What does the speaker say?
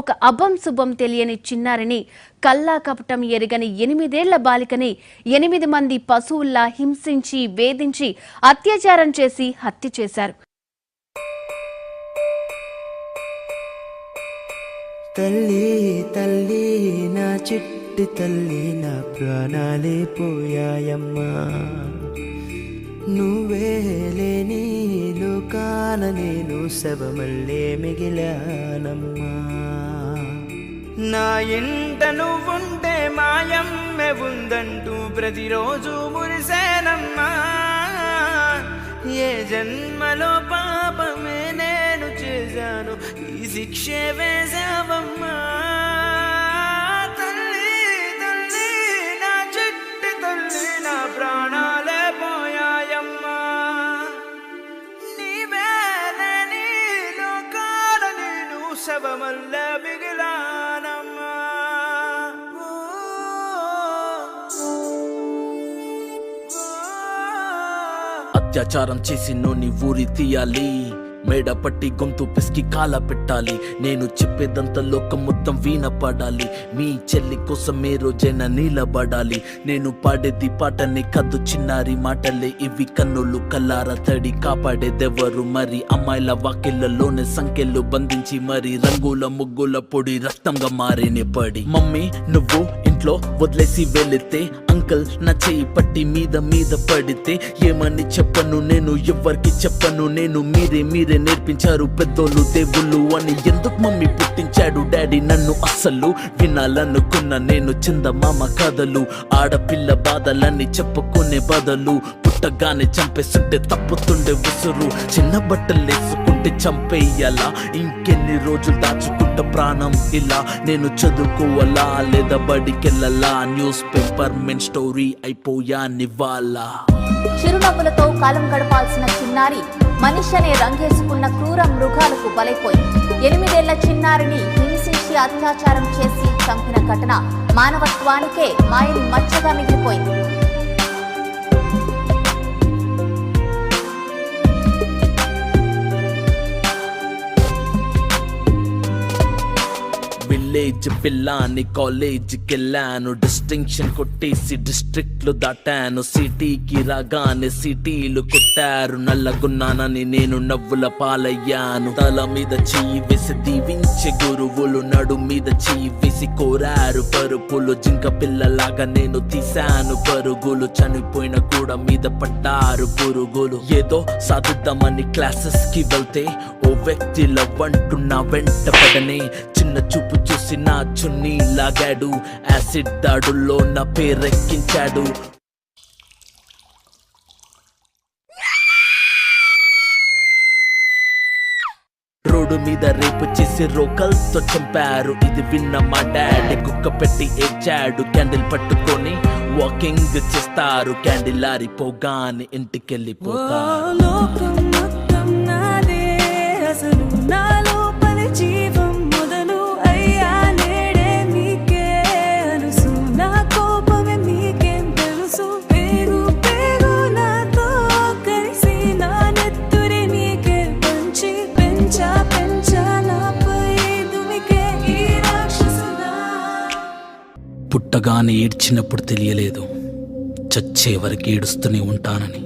ఒక అభం శుభం తెలియని చిన్నారిని కల్లా కపటం ఎరగని 8 ఏళ్ల బాలికని 8 మంది పశువుల్లా హింసించి వేధించి అత్యాచారం చేసి హత్య చేశారు. తల్లి తల్లి నా చిట్టి తల్లి నా ప్రాణాలే పోయాయమ్మా, నువ్వే లేని లోకాన నేను శవమల్లే మిగిలానమ్మా. నా ఇంట నువ్వుంటే మాయమ్మె ఉందంటూ ప్రతిరోజు మురిసేనమ్మా. ఏ జన్మలో పాపమే నేను చేశాను, ఈ శిక్షే వేశావమ్మా. తల్లి తల్లి నా చిట్టి తల్లి నా ప్రాణాలే పోయాయమ్మా, నీవే లేని లోకాల నేను శవమల్లే మిగిలానమ్మా. అత్యాచారం చేసి నోని ఊరి తీయాలి, మేడ పట్టి గొంతు పిసికి కాల పెట్టాలి. నేను చెప్పేదంతా లోకం మొత్తం వీణ పడాలి, మీ చెల్లి కోసం ఏ రోజైనా నిలబడాలి. నేను పాడేది పాటనే కద్దు చిన్నారి మాటలే ఇవి, కన్నులు కల్లార తడి కాపాడేదెవరు మరి. అమ్మాయిల వాకిళ్లలోనే సంఖ్యలు బంధించి మరి రంగుల ముగ్గుల పొడి రక్తంగా మారేనే పడి. మమ్మీ నువ్వు ఇంట్లో వదిలేసి వెళితే, అంకల్ నా చెయ్యి పట్టి మీద మీద పడితే ఏమని చెప్పను నేను, ఎవరికి చెప్పను నేను. మీరే నేర్పించారు పెద్దోళ్ళు దేవుళ్ళు అని. ఎందుకు మమ్మీ పుట్టించాడు డాడీ నన్ను, అస్సలు వినాలనుకున్న నేను చందమామ కథలు. ఆడపిల్ల బాధలన్నీ చెప్పుకునే బదులు పుట్టగానే చంపేస్తుంటే తప్పుతుండే ఉసురు. చిన్న బట్టలు వేసుకుంటే చంపేయాలా, ఇంకెన్ని రోజులు దాచుకుంటా ప్రాణం ఇలా. నేను చదువుకోవాలా లేదా బడికెళ్ళాలా, న్యూస్ పేపర్ మెన్ స్టోరీ అయిపోయా నివాలా. చిరునవ్వులతో కాలం గడపాల్సిన చిన్నారి మనిషి అనే రంగేసుకున్న క్రూర మృగాలకు బలైపోయింది. 8 ఏళ్ల చిన్నారిని హింసించి అత్యాచారం చేసి చంపిన ఘటన మానవత్వానికే మాయని మచ్చగా మిగిలిపోయింది. విలేజ్ పిల్లాని కాలేజీకి వెళ్ళాను, డిస్టింక్షన్ కొట్టేసి డిస్ట్రిక్ట్లు దాటాను. సిటీకి రాగానే సిటీలు కొట్టారు, నల్లగున్నానని నేను నవ్వుల పాలయ్యాను. తల మీద చెయ్యి వేసి దీవించే గురువులు, నడు మీద చెయ్యి వేసి కోరారు పరుపులు. జింక పిల్లలాగా నేను తీశాను పరుగులు, చనిపోయిన కూడా మీద పడ్డారు పురుగులు. ఏదో సాధిద్దామని క్లాసెస్ కి వెళ్తే ఓ వ్యక్తి లవ్వంటూ నా వెంట పడనే. చిన్న చూపు చూసి నా చున్నీ లాగాడు, యాసిడ్ దాడుల్లో నా పేరెక్కించాడు. రోడ్డు మీద రేపు చేసి రోకల్తో చంపారు. ఇది విన్న మా డాడీ కుక్క పెట్టి ఏడ్చాడు. క్యాండిల్ పట్టుకొని వాకింగ్ చేస్తారు, క్యాండిల్ ఆరిపోగానే ఇంటికెళ్ళిపోతారు. పుట్టగానే ఏడ్చినప్పుడు తెలియలేదు, చచ్చే వరకు ఏడుస్తూనే ఉంటానని.